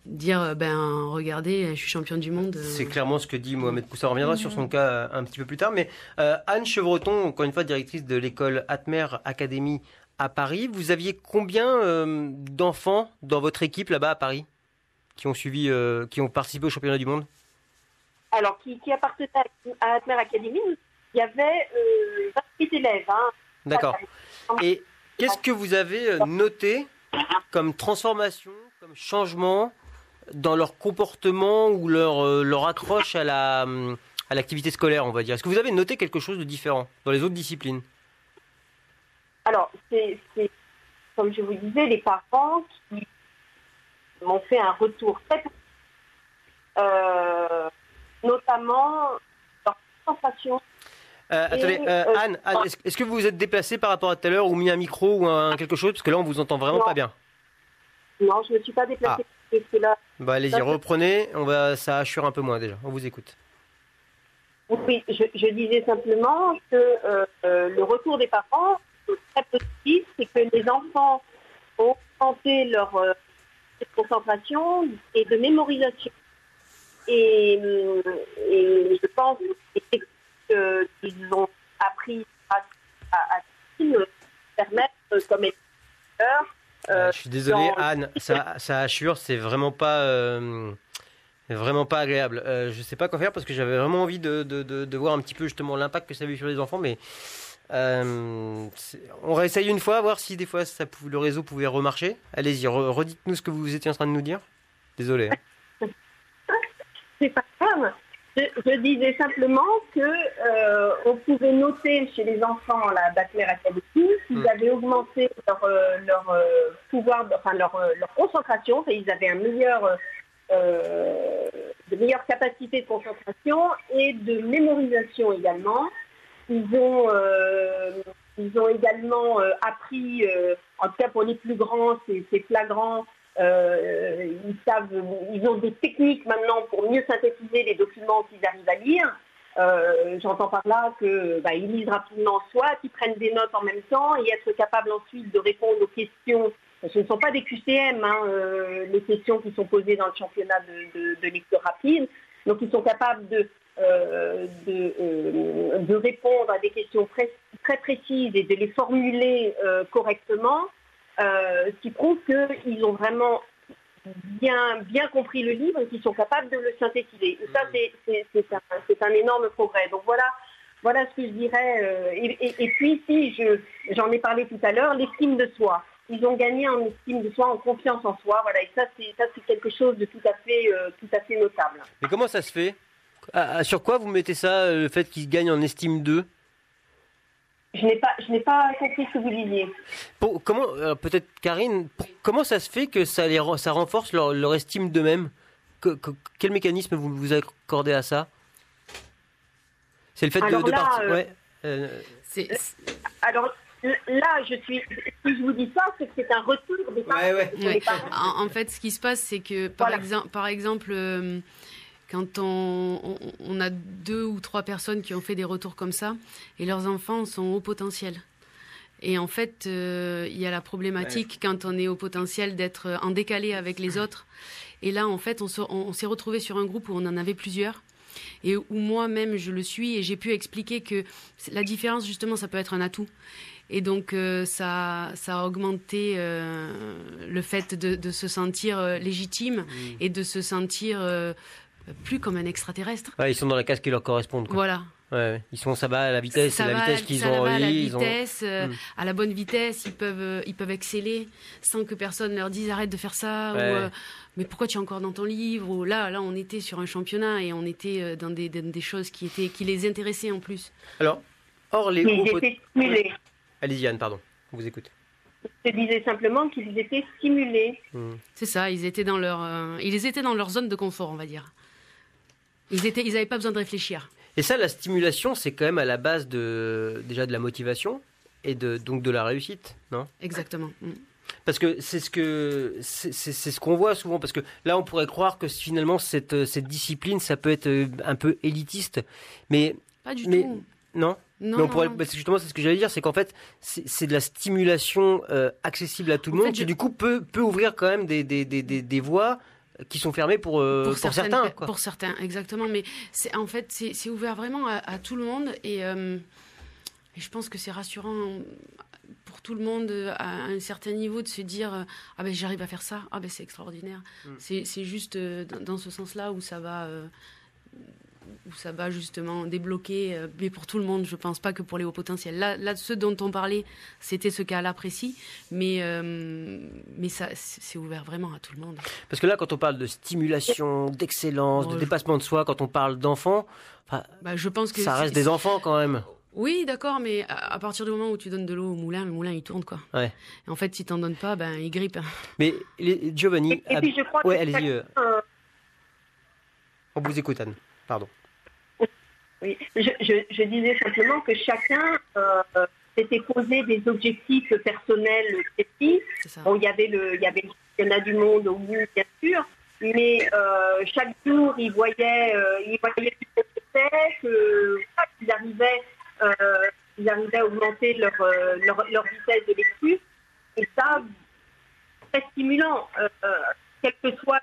Dire, regardez, je suis championne du monde. C'est clairement ce que dit Mohamed Poussa. On reviendra sur son cas un petit peu plus tard. Mais Anne Chevreton, encore une fois directrice de l'école Atmer Academy à Paris, vous aviez combien d'enfants dans votre équipe là-bas à Paris qui ont participé au championnat du monde? Alors, qui appartenait à Atmer Academy, il y avait 28 élèves. Hein. D'accord. Et qu'est-ce que vous avez noté comme transformation, comme changement dans leur comportement ou leur accroche à l'activité scolaire, on va dire? Est-ce que vous avez noté quelque chose de différent dans les autres disciplines? Alors, c'est comme je vous disais, les parents qui m'ont fait un retour très notamment leur concentration. Attendez, Anne, est-ce que vous vous êtes déplacée par rapport à tout à l'heure ou mis un micro ou quelque chose? Parce que là, on vous entend vraiment pas bien. Non, je ne me suis pas déplacée. Là, allez-y, reprenez. Ça assure un peu moins déjà. On vous écoute. Oui, je disais simplement que le retour des parents très positif, c'est que les enfants ont augmenté leur concentration et de mémorisation. Et je pense qu'ils ont appris à permettre comme éducateur. Je suis désolé, Anne, ça assure, c'est vraiment pas agréable. Je sais pas quoi faire parce que j'avais vraiment envie de voir un petit peu justement l'impact que ça avait eu sur les enfants, mais on réessaye une fois, voir si des fois le réseau pouvait remarcher. Allez-y, redites-nous ce que vous étiez en train de nous dire. Désolé. C'est pas grave. Je disais simplement que on pouvait noter chez les enfants d'Atmer Academy qu'ils avaient augmenté leur pouvoir, leur concentration, et ils avaient de meilleures capacités de concentration et de mémorisation également. Ils ont également appris, en tout cas pour les plus grands, c'est flagrant. Ils ont des techniques maintenant pour mieux synthétiser les documents qu'ils arrivent à lire. J'entends par là qu'ils lisent rapidement, soit qu'ils prennent des notes en même temps et être capables ensuite de répondre aux questions. Ce ne sont pas des QCM, les questions qui sont posées dans le championnat de lecture rapide. Donc ils sont capables de répondre à des questions très précises et de les formuler correctement. Ce qui prouve qu'ils ont vraiment bien compris le livre et qu'ils sont capables de le synthétiser. Et ça, c'est un énorme progrès. Donc voilà ce que je dirais. Et puis, j'en ai parlé tout à l'heure, l'estime de soi. Ils ont gagné en estime de soi, en confiance en soi. Voilà, et ça, c'est quelque chose de tout à fait notable. Mais comment ça se fait? Sur quoi vous mettez ça, le fait qu'ils gagnent en estime d'eux? Je n'ai pas compris ce que vous disiez. Peut-être Karine, comment ça se fait que ça renforce leur estime d'eux-mêmes? Quel mécanisme vous accordez à ça? C'est le fait de partir. Alors là, si je vous dis ça, c'est que c'est un retour des parents. Ouais. En fait, ce qui se passe, c'est que par exemple, quand on a 2 ou 3 personnes qui ont fait des retours comme ça, et leurs enfants sont au potentiel. Et en fait, il y a la problématique quand on est au potentiel d'être en décalé avec les autres. Et là, en fait, on s'est retrouvé sur un groupe où on en avait plusieurs. Et où moi-même, je le suis. Et j'ai pu expliquer que la différence, justement, ça peut être un atout. Et donc, ça a augmenté le fait de se sentir légitime et de se sentir plus comme un extraterrestre. Ils sont dans la case qui leur correspond. Voilà. Ouais. Ça va à la vitesse, c'est la vitesse qu'ils ont envie. À la bonne vitesse, ils peuvent exceller sans que personne leur dise arrête de faire ça. Ou, mais pourquoi tu es encore dans ton livre? Ou là, on était sur un championnat et on était dans des choses qui les intéressaient en plus. Alors, ils étaient stimulés. Allez-y Anne, pardon, on vous écoute. Je disais simplement qu'ils étaient stimulés. C'est ça, ils étaient dans leur zone de confort, on va dire. Ils n'avaient pas besoin de réfléchir. Et ça, la stimulation, c'est quand même à la base déjà de la motivation et donc de la réussite, non? Exactement. Parce que c'est ce qu'on voit souvent. Parce que là, on pourrait croire que finalement, cette discipline, ça peut être un peu élitiste. Mais, Pas du tout. Non. Non, Mais on non, pourrait, non. parce que justement, c'est ce que j'allais dire, c'est qu'en fait, c'est de la stimulation accessible à tout le monde, qui du coup peut ouvrir quand même des voies qui sont fermées pour certains. Quoi. Pour certains, exactement. Mais en fait, c'est ouvert vraiment à tout le monde. Et je pense que c'est rassurant pour tout le monde à un certain niveau de se dire ah ben j'arrive à faire ça, ah ben c'est extraordinaire. C'est juste dans ce sens-là où ça va justement débloquer, mais pour tout le monde, je pense pas que pour les hauts potentiels. Là, ce dont on parlait, c'était ce cas-là précis, mais ça, c'est ouvert vraiment à tout le monde. Parce que là, quand on parle de stimulation, d'excellence, de dépassement de soi, quand on parle d'enfants, je pense que ça reste des enfants quand même. Oui, d'accord, mais à partir du moment où tu donnes de l'eau au moulin, le moulin il tourne quoi. Ouais. Et en fait, si t'en donnes pas, il grippe. Mais Giovanni, et puis je crois ouais, que allez-y. On vous écoute, Anne. Pardon. Oui, je disais simplement que chacun s'était posé des objectifs personnels précis. Bon, il y avait le championnat du monde au bout, bien sûr, mais chaque jour, ils voyaient du succès, qu'ils arrivaient à augmenter leur vitesse de lecture. Et ça, très stimulant. Quelle que soit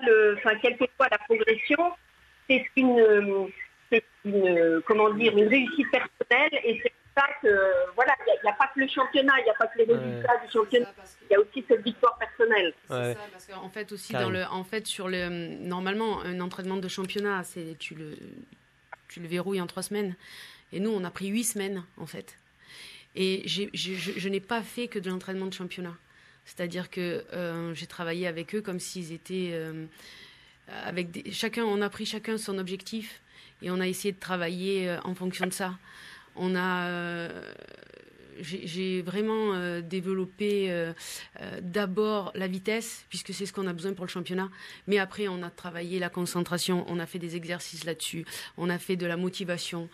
la progression, c'est une réussite personnelle, et c'est pour ça que voilà, il n'y a pas que le championnat, il n'y a pas que les résultats du championnat, il y a aussi cette victoire personnelle. C'est ça, parce qu'en fait aussi normalement un entraînement de championnat, tu le verrouilles en 3 semaines, et nous on a pris 8 semaines en fait, et je n'ai pas fait que de l'entraînement de championnat, c'est-à-dire que j'ai travaillé avec eux comme s'ils étaient on a pris chacun son objectif. Et on a essayé de travailler en fonction de ça. J'ai vraiment développé d'abord la vitesse, puisque c'est ce qu'on a besoin pour le championnat. Mais après, on a travaillé la concentration, on a fait des exercices là-dessus, on a fait de la motivation.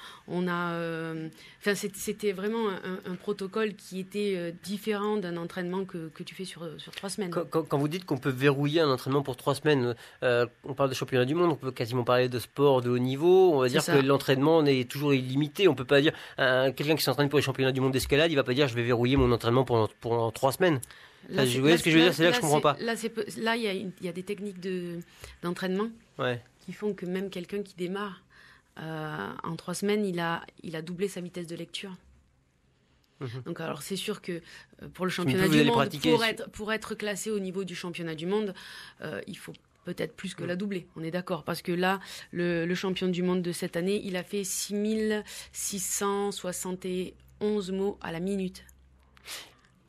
C'était vraiment un protocole qui était différent d'un entraînement que tu fais sur 3 semaines. Quand vous dites qu'on peut verrouiller un entraînement pour 3 semaines, on parle de championnat du monde, on peut quasiment parler de sport de haut niveau. On va dire que l'entraînement est toujours illimité. On peut pas dire quelqu'un qui s'entraîne pour les championnats du monde d'escalade, il va pas dire je vais verrouiller mon entraînement pendant 3 semaines. Vous voyez ce que je veux dire, c'est là que je comprends pas. Là, il y a des techniques d'entraînement qui font que même quelqu'un qui démarre en 3 semaines, il a doublé sa vitesse de lecture. Donc alors c'est sûr que pour le championnat du monde, pour être classé au niveau du championnat du monde, il faut peut-être plus que la doubler, on est d'accord. Parce que là, le champion du monde de cette année, il a fait 6671 mots à la minute.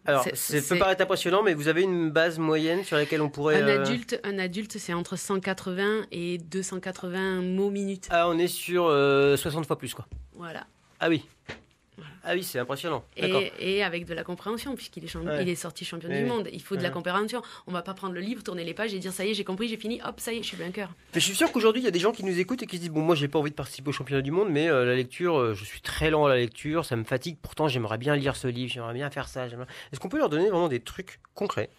Alors, ça peut paraître impressionnant, mais vous avez une base moyenne sur laquelle on pourrait... Un adulte, c'est entre 180 et 280 mots minute. Ah, on est sur 60 fois plus, quoi. Voilà. Ah oui. Ah oui, c'est impressionnant. Et avec de la compréhension, puisqu'il est sorti champion du monde. Il faut de la compréhension. On ne va pas prendre le livre, tourner les pages et dire ça y est, j'ai compris, j'ai fini, hop, ça y est, je suis vainqueur. Mais je suis sûr qu'aujourd'hui, il y a des gens qui nous écoutent et qui se disent bon, moi, j'ai pas envie de participer au championnat du monde, mais la lecture, je suis très lent à la lecture, ça me fatigue. Pourtant, j'aimerais bien lire ce livre, j'aimerais bien faire ça. Est-ce qu'on peut leur donner vraiment des trucs concrets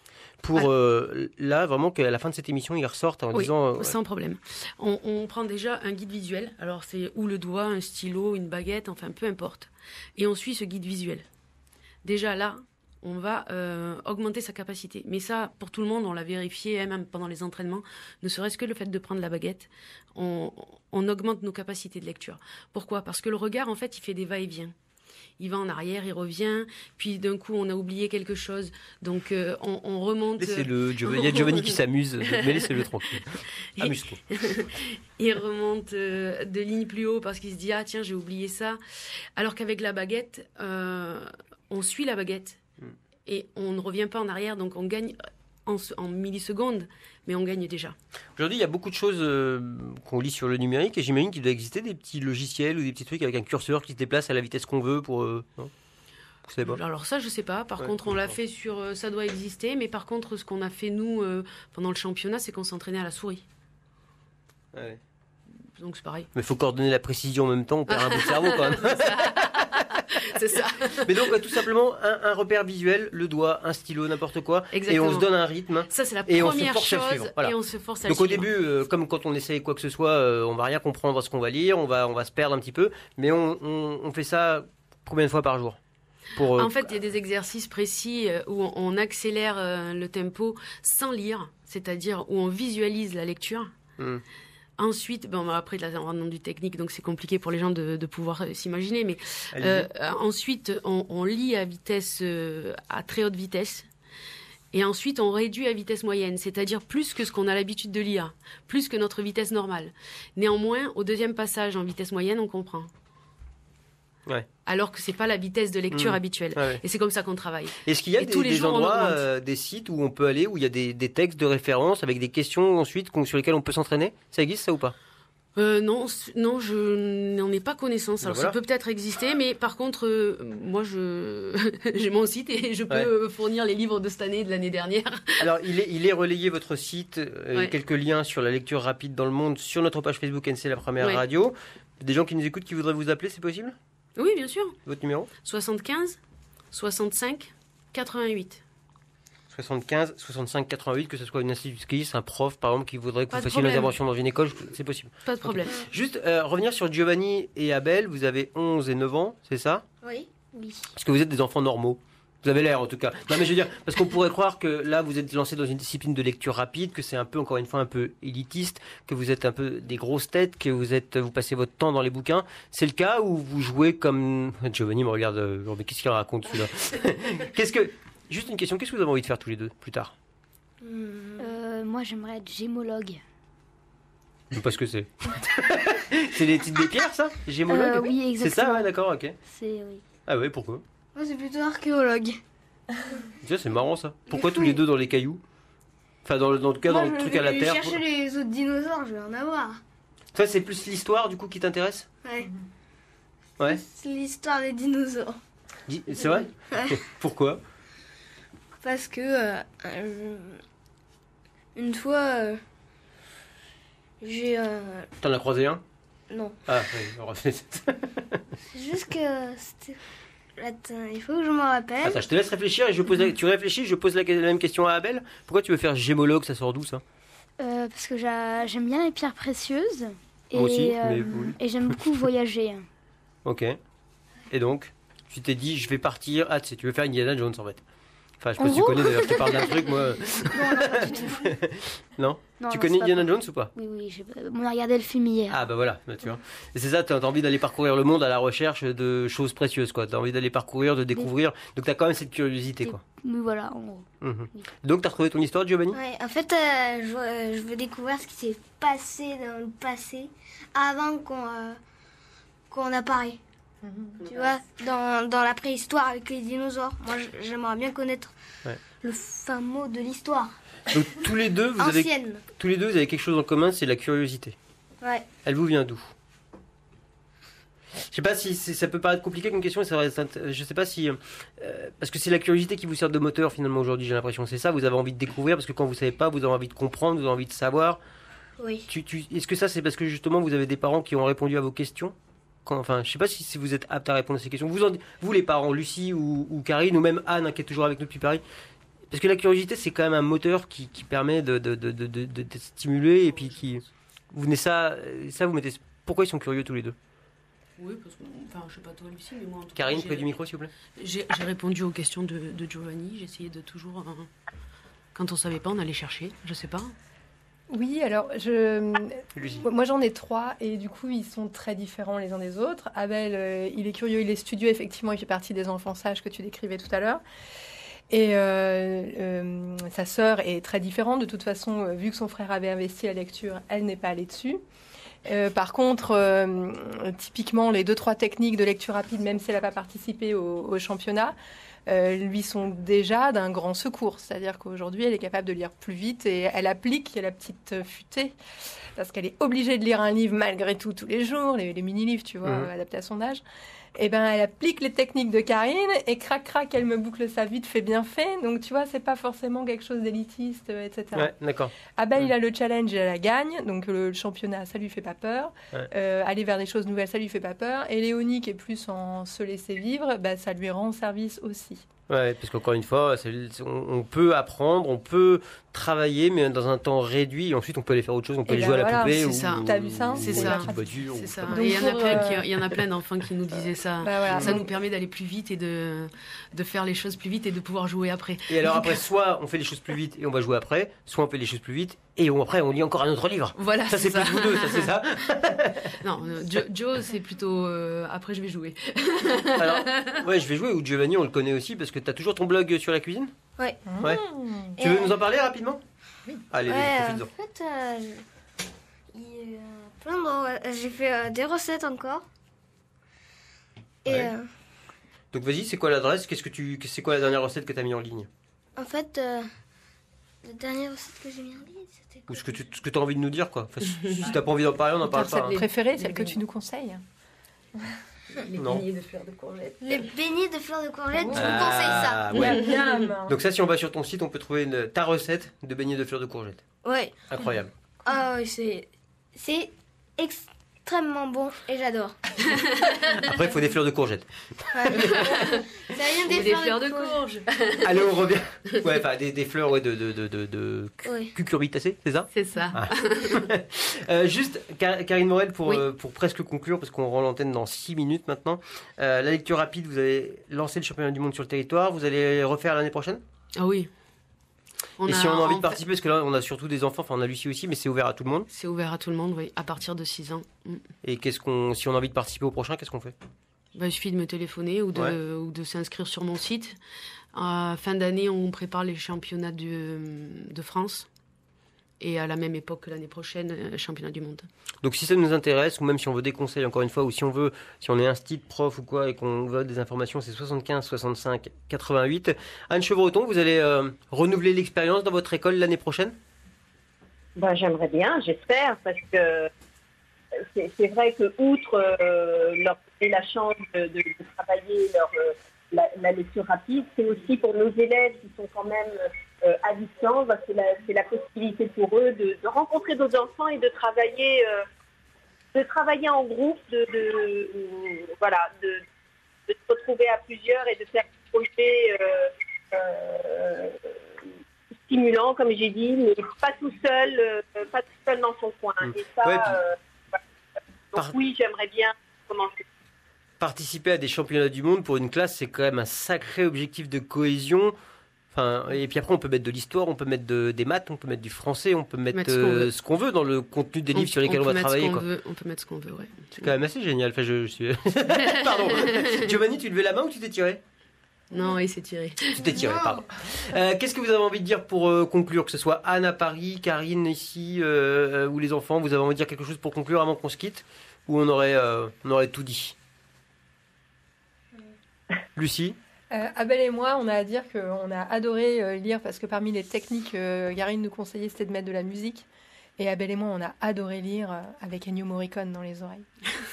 pour là, vraiment, qu'à la fin de cette émission, ils ressortent en disant... sans problème. On prend déjà un guide visuel. Alors, c'est ou le doigt, un stylo, une baguette, enfin, peu importe. Et on suit ce guide visuel. Déjà, là, on va augmenter sa capacité. Mais ça, pour tout le monde, on l'a vérifié, même pendant les entraînements, ne serait-ce que le fait de prendre la baguette, on augmente nos capacités de lecture. Pourquoi ? Parce que le regard, en fait, il fait des va-et-vient. Il va en arrière, il revient, puis d'un coup on a oublié quelque chose, donc on remonte. Laissez-le, il y a Giovanni qui s'amuse, mais laissez-le tranquille. Amuse-toi. Il remonte de ligne plus haut parce qu'il se dit ah tiens j'ai oublié ça, alors qu'avec la baguette on suit la baguette et on ne revient pas en arrière, donc on gagne en millisecondes, mais on gagne déjà. Aujourd'hui, il y a beaucoup de choses qu'on lit sur le numérique et j'imagine qu'il doit exister des petits logiciels ou des petits trucs avec un curseur qui se déplace à la vitesse qu'on veut pour... non ? Vous savez pas ? Alors ça, je sais pas. Par contre, on l'a fait sur... ça doit exister, mais par contre, ce qu'on a fait, nous, pendant le championnat, c'est qu'on s'entraînait à la souris. Ouais. Donc c'est pareil. Mais il faut coordonner la précision en même temps, on perd un bout de cerveau quand même. C'est ça. Mais donc, tout simplement, un repère visuel, le doigt, un stylo, n'importe quoi. Exactement. Et on se donne un rythme. Ça, c'est la Et on se première force à le chose. suivre. Voilà. Et on se force à Donc le au suivre. début, comme quand on essaye quoi que ce soit, on va rien comprendre à ce qu'on va lire, on va se perdre un petit peu. Mais on fait ça combien de fois par jour pour, En fait, il y a des exercices précis où on accélère le tempo sans lire, c'est-à-dire où on visualise la lecture. Ensuite, après, là, on rentre dans du technique, donc c'est compliqué pour les gens de pouvoir s'imaginer. Mais ensuite, on lit à vitesse, à très haute vitesse. Et ensuite, on réduit à vitesse moyenne, c'est-à-dire plus que ce qu'on a l'habitude de lire, plus que notre vitesse normale. Néanmoins, au deuxième passage en vitesse moyenne, on comprend. Ouais. Alors que c'est pas la vitesse de lecture habituelle. Ouais. Et c'est comme ça qu'on travaille. Est-ce qu'il y a Et tous les des jours, on endroits, augmente. des sites où on peut aller, où il y a des textes de référence avec des questions ensuite sur lesquelles on peut s'entraîner? Ça existe ça ou pas? Non, je n'en ai pas connaissance. Alors voilà. ça peut peut-être exister, mais par contre, moi, j'ai mon site et je peux fournir les livres de cette année et de l'année dernière. Alors, il est relayé votre site, quelques liens sur la lecture rapide dans le monde sur notre page Facebook NC La Première Radio. Des gens qui nous écoutent qui voudraient vous appeler, c'est possible? Oui, bien sûr. Votre numéro? 75 65 88. 75, 65, 88, que ce soit une institutrice, un prof, par exemple, qui voudrait que Pas vous de fassiez une problème. intervention dans une école, c'est possible. Pas de problème. Juste revenir sur Giovanni et Abel, vous avez 11 et 9 ans, c'est ça? Oui. Parce que vous êtes des enfants normaux. Vous avez l'air en tout cas. Non mais je veux dire, parce qu'on pourrait croire que là vous êtes lancé dans une discipline de lecture rapide, que c'est un peu, encore une fois, un peu élitiste, que vous êtes un peu des grosses têtes, que vous passez votre temps dans les bouquins. C'est le cas où vous jouez comme... Giovanni me regarde, mais qu'est-ce qu'il raconte celui-là? Juste une question, qu'est-ce que vous avez envie de faire tous les deux plus tard? Moi, j'aimerais être gémologue. Je sais pas ce que c'est. C'est les titres des pierres, ça? Gémologue? Oui, exactement. C'est ça, ouais, d'accord, ok. Oui. Ah ouais, pourquoi? Moi, c'est plutôt archéologue. Tiens, c'est marrant ça. Pourquoi tous les deux dans les cailloux? Enfin, dans le cas, dans le truc à la terre. Chercher les autres dinosaures, je vais en avoir. Toi, c'est plus l'histoire du coup qui t'intéresse? Ouais. Ouais. C'est l'histoire des dinosaures. C'est vrai? Ouais. Pourquoi? Parce que une fois, j'ai... T'en as croisé un? Non. Ah, oui. C'est juste que c'était... Attends, il faut que je me rappelle. Attends, je te laisse réfléchir et tu réfléchis, je pose la même question à Abel. Pourquoi tu veux faire gémologue? Ça sort d'où ça? Parce que j'aime bien les pierres précieuses. Moi aussi, mais oui. Et j'aime beaucoup voyager. Ok. Et donc, tu t'es dit, je vais partir. Ah, tu sais, tu veux faire Indiana Jones en fait. Enfin, je sais pas si tu connais d'ailleurs, je te parle d'un truc, moi. Non, pas du tout. Non? Non, Tu non, connais c'est pas Indiana vrai. Jones ou pas? Oui, on a regardé le film hier. Ah bah voilà, tu vois. Et c'est ça, t'as envie d'aller parcourir le monde à la recherche de choses précieuses, quoi. T'as envie d'aller parcourir, de découvrir. Donc t'as quand même cette curiosité, quoi. Mais voilà, en gros. Mhm. Oui. Donc t'as retrouvé ton histoire, Giovanni? Ouais, en fait, je veux découvrir ce qui s'est passé dans le passé avant qu'on apparaît. Tu vois, dans la préhistoire avec les dinosaures. Moi, j'aimerais bien connaître le fin mot de l'histoire. Donc tous les deux, vous avez quelque chose en commun, c'est la curiosité. Ouais. Elle vous vient d'où? Je sais pas si ça peut paraître compliqué comme question, je sais pas si parce que c'est la curiosité qui vous sert de moteur finalement aujourd'hui, j'ai l'impression. C'est ça, vous avez envie de découvrir parce que quand vous savez pas, vous avez envie de comprendre, vous avez envie de savoir. Oui. Est-ce que ça c'est parce que justement vous avez des parents qui ont répondu à vos questions? Enfin, je sais pas si vous êtes apte à répondre à ces questions. Vous les parents, Lucie ou Karine ou même Anne, hein, qui est toujours avec nous depuis Paris. Parce que la curiosité, c'est quand même un moteur qui permet de stimuler et puis qui... Vous mettez... Pourquoi ils sont curieux tous les deux? Oui, parce que, je sais pas toi, Lucie, mais moi en tout cas. Karine, près du micro, s'il vous plaît. J'ai répondu aux questions de Giovanni. J'essayais de toujours. Quand on savait pas, on allait chercher. Je sais pas. Oui, alors Lucie. moi j'en ai 3 et du coup ils sont très différents les uns des autres. Abel, il est curieux, il est studieux, effectivement, il fait partie des enfants sages que tu décrivais tout à l'heure. Et sa sœur est très différente. De toute façon, vu que son frère avait investi la lecture, elle n'est pas allée dessus. Par contre, typiquement, les 2-3 techniques de lecture rapide, même si elle n'a pas participé au championnat, lui sont déjà d'un grand secours. C'est-à-dire qu'aujourd'hui, elle est capable de lire plus vite et elle applique la petite futée, parce qu'elle est obligée de lire un livre malgré tout tous les jours, les mini-livres, tu vois, adaptés à son âge. Et ben, elle applique les techniques de Karine et crac, elle me boucle sa vite fait bien fait. Donc, tu vois, c'est pas forcément quelque chose d'élitiste, etc. Ouais, d'accord. Abel, il a le challenge et elle la gagne. Donc, le championnat, ça lui fait pas peur. Aller vers des choses nouvelles, ça lui fait pas peur. Et Léonie, qui est plus en se laisser vivre, bah, ça lui rend service aussi. Ouais, parce qu'encore une fois, on peut apprendre, on peut travailler, mais dans un temps réduit. Et ensuite, on peut aller faire autre chose, on peut aller jouer à la poupée. C'est ça. T'as vu ça? C'est ça. C'est ça. Et il y en a plein d'enfants qui nous disaient ça. Bah voilà. Ça nous permet d'aller plus vite et de faire les choses plus vite et de pouvoir jouer après. Et alors après, soit on fait les choses plus vite et on va jouer après, soit on fait les choses plus vite et après on lit encore un autre livre. Voilà, ça c'est plus vous deux, ça c'est ça. Non, Joe c'est plutôt après je vais jouer. Alors, ouais, je vais jouer, ou Giovanni on le connaît aussi parce que tu as toujours ton blog sur la cuisine. Ouais. Ouais. Tu veux nous en parler rapidement? Oui. Allez, profite-en. En fait, il y a plein de... J'ai fait des recettes encore. Et Ouais. Donc vas-y, c'est quoi l'adresse? C'est quoi la dernière recette que tu as mis en ligne? en fait, la dernière recette que j'ai mis en ligne, c'était Ou quoi? ce que tu as envie de nous dire, quoi. Enfin, si t'as pas envie d'en parler, on n'en parle pas. Hein. Préférée, celle que tu nous conseilles? Les Non. beignets de fleurs de courgettes. Les beignets de fleurs de courgettes, je vous Ah, conseille ouais. Miam. Donc ça, si on va sur ton site, on peut trouver ta recette de beignets de fleurs de courgettes. ça. Ouais. Incroyable. Ah oui, c'est extrêmement bon et j'adore. Après, il faut des fleurs de courgettes. Ouais. Ça vient Des fleurs de courge. Allez, on revient. Ouais, enfin, des fleurs de Oui. cucurbitacées, c'est ça? C'est ça. Ah. Juste, Karine Morel, pour Oui. presque conclure, parce qu'on rend l'antenne dans 6 minutes maintenant. La lecture rapide, vous avez lancé le championnat du monde sur le territoire. Vous allez refaire l'année prochaine? Ah oui. Et si on a envie de fait, participer, parce que là, on a surtout des enfants, enfin, on a Lucie aussi, mais c'est ouvert à tout le monde. c'est ouvert à tout le monde, oui, à partir de 6 ans. Et si on a envie de participer au prochain, qu'est-ce qu'on fait? Il suffit de me téléphoner ou de s'inscrire sur mon site. Fin d'année, on prépare les championnats de France. Et à la même époque que l'année prochaine, championnat du monde. Donc si ça nous intéresse, ou même si on veut des conseils encore une fois, ou si on est instit prof ou quoi, et qu'on veut des informations, c'est 75 65 88. Anne Chevreauton, vous allez renouveler l'expérience dans votre école l'année prochaine? J'aimerais bien, j'espère, parce que c'est vrai que outre leur donner la chance de travailler la lecture rapide, c'est aussi pour nos élèves qui sont quand même à distance, c'est la possibilité pour eux de rencontrer d'autres enfants et de travailler en groupe, de se retrouver à plusieurs et de faire des projets stimulants, comme j'ai dit, mais pas tout seul dans son coin. Et ça, Ouais, donc oui, j'aimerais bien commencer. Participer à des championnats du monde pour une classe, c'est quand même un sacré objectif de cohésion. Enfin, et puis après, on peut mettre de l'histoire, on peut mettre des maths, on peut mettre du français, on peut mettre ce qu'on veut dans le contenu des livres sur lesquels on va travailler. On peut mettre ce qu'on veut, ouais. C'est quand même assez génial. Enfin, je suis... Pardon. Giovanni, tu levais la main ou tu t'es tiré? Non, il s'est tiré. Tu t'es tiré, pardon. Qu'est-ce que vous avez envie de dire pour conclure, que ce soit Anne à Paris, Karine ici, ou les enfants, vous avez envie de dire quelque chose pour conclure avant qu'on se quitte? Ou on aurait tout dit? Lucie? Abel et moi, on a à dire qu'on a adoré lire parce que parmi les techniques, Karine nous conseillait, c'était de mettre de la musique. Et Abel et moi, on a adoré lire avec Ennio Morricone dans les oreilles.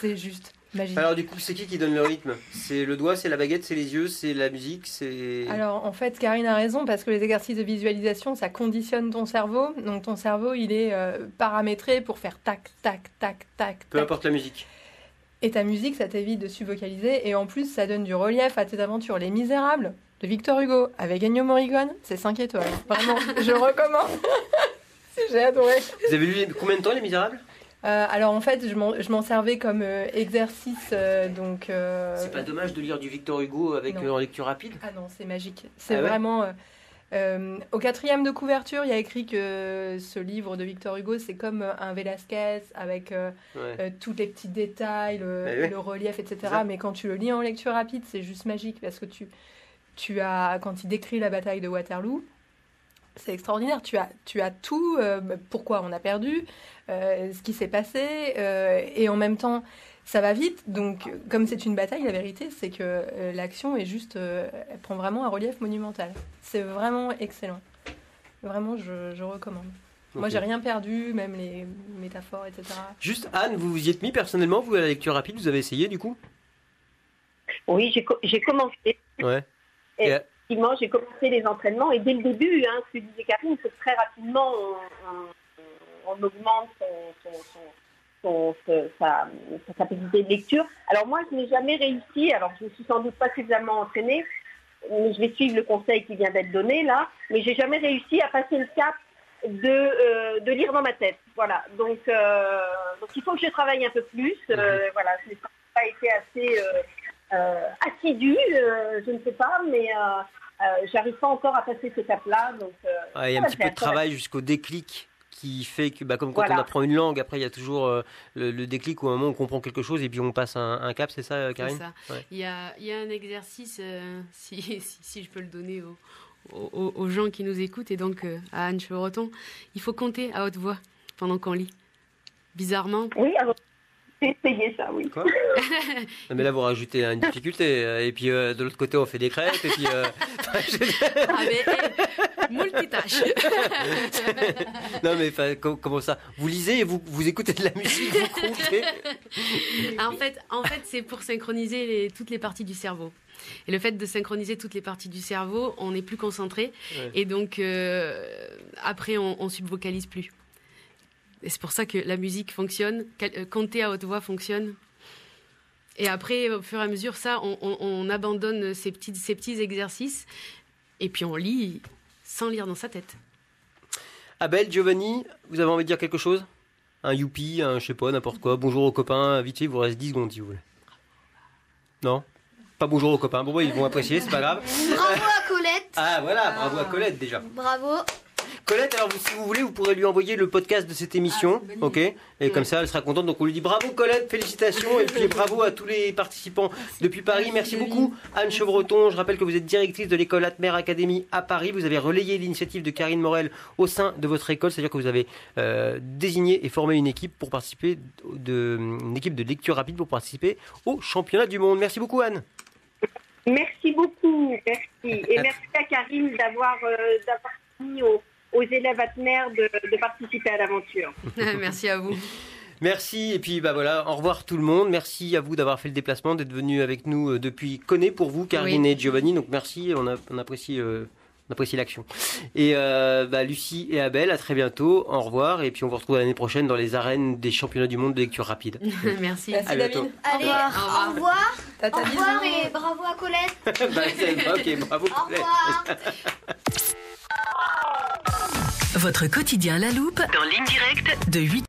C'est juste magique. Alors du coup, c'est qui donne le rythme? C'est le doigt, c'est la baguette, c'est les yeux, c'est la musique, c'est... Alors en fait, Karine a raison parce que les exercices de visualisation, ça conditionne ton cerveau. Donc ton cerveau, il est paramétré pour faire tac, tac, tac, tac, Peu tac. importe la musique. Et ta musique, ça t'évite de subvocaliser. Et en plus, ça donne du relief à tes aventures. Les Misérables de Victor Hugo avec Ennio Morricone, c'est 5 étoiles. Vraiment, je recommande. J'ai adoré. Vous avez lu combien de temps, Les Misérables? Alors en fait, je m'en servais comme exercice. Donc. C'est pas dommage de lire du Victor Hugo avec en lecture rapide? Ah non, c'est magique. C'est Ah ouais vraiment. Au 4e de couverture, il y a écrit que ce livre de Victor Hugo, c'est comme un Velázquez avec tous les petits détails, le relief, etc. Mais quand tu le lis en lecture rapide, c'est juste magique parce que tu as, quand il décrit la bataille de Waterloo, c'est extraordinaire. Tu as tout, pourquoi on a perdu, ce qui s'est passé, et en même temps, ça va vite. Donc, comme c'est une bataille, la vérité, c'est que l'action est juste, elle prend vraiment un relief monumental. C'est vraiment excellent. Vraiment, je recommande. Okay. Moi, j'ai rien perdu, même les métaphores, etc. Juste, Anne, vous vous y êtes mis personnellement, vous, à la lecture rapide, vous avez essayé du coup? Oui, j'ai commencé. Ouais. Et effectivement, j'ai commencé les entraînements et dès le début, ce que disait Karine, c'est que très rapidement, on augmente sa capacité de lecture. Alors moi, je n'ai jamais réussi, alors je ne suis sans doute pas suffisamment entraînée, mais je vais suivre le conseil qui vient d'être donné là, mais j'ai jamais réussi à passer le cap de lire dans ma tête. Voilà. Donc il faut que je travaille un peu plus. Voilà, je n'ai pas été assez assidue, je ne sais pas, mais j'arrive pas encore à passer ce cap-là. Donc il y a un petit peu de travail jusqu'au déclic qui fait que, comme quand on apprend une langue, après il y a toujours le déclic où à un moment on comprend quelque chose et puis on passe un cap, c'est ça, Karine? C'est ça. Ouais. Il y a un exercice, si je peux le donner aux gens qui nous écoutent et donc à Anne Chevreton, il faut compter à haute voix pendant qu'on lit. Bizarrement. Oui, alors j'ai essayé ça, oui. Quoi? Mais là vous rajoutez une difficulté et puis de l'autre côté on fait des crêpes et puis multitâche. Non mais comment ça? Vous lisez et vous écoutez de la musique, vous comptez? En fait c'est pour synchroniser toutes les parties du cerveau. Et le fait de synchroniser toutes les parties du cerveau, on est plus concentré et donc après on subvocalise plus. Et c'est pour ça que la musique fonctionne, compter à haute voix fonctionne. Et après, au fur et à mesure, ça, on abandonne ces petits exercices et puis on lit sans lire dans sa tête. Abel, Giovanni, vous avez envie de dire quelque chose? Un youpi, je sais pas, n'importe quoi. Bonjour aux copains, vite fait, il vous reste 10 secondes si vous voulez. Non? Pas bonjour aux copains. Bon, ils vont apprécier, c'est pas grave. Bravo à Colette. Ah voilà, bravo à Colette déjà. Bravo. Colette, alors si vous voulez, vous pourrez lui envoyer le podcast de cette émission, ok? Et comme ça, elle sera contente. Donc on lui dit bravo Colette, félicitations, et puis bravo à tous les participants depuis Paris. Merci beaucoup Anne Chevreton. Je rappelle que vous êtes directrice de l'école Atmer Academy à Paris. Vous avez relayé l'initiative de Karine Morel au sein de votre école, c'est-à-dire que vous avez désigné et formé une équipe pour participer une équipe de lecture rapide pour participer au championnat du monde. Merci beaucoup Anne. Merci beaucoup, merci. Et merci à Karine d'avoir mis aux élèves Atmer de participer à l'aventure. Merci à vous. Merci, et puis voilà, au revoir tout le monde. Merci à vous d'avoir fait le déplacement, d'être venu avec nous depuis Connais pour vous, Karine et Giovanni. Donc merci, on apprécie l'action. Et Lucie et Abel, à très bientôt, au revoir. Et puis on vous retrouve l'année prochaine dans les arènes des championnats du monde de lecture rapide. Merci. À bientôt. Allez, au revoir. Tata, au revoir et bravo à Colette. Ok, bravo Au Colette. revoir. Votre quotidien La Loupe, dans Ligne Directe, de 8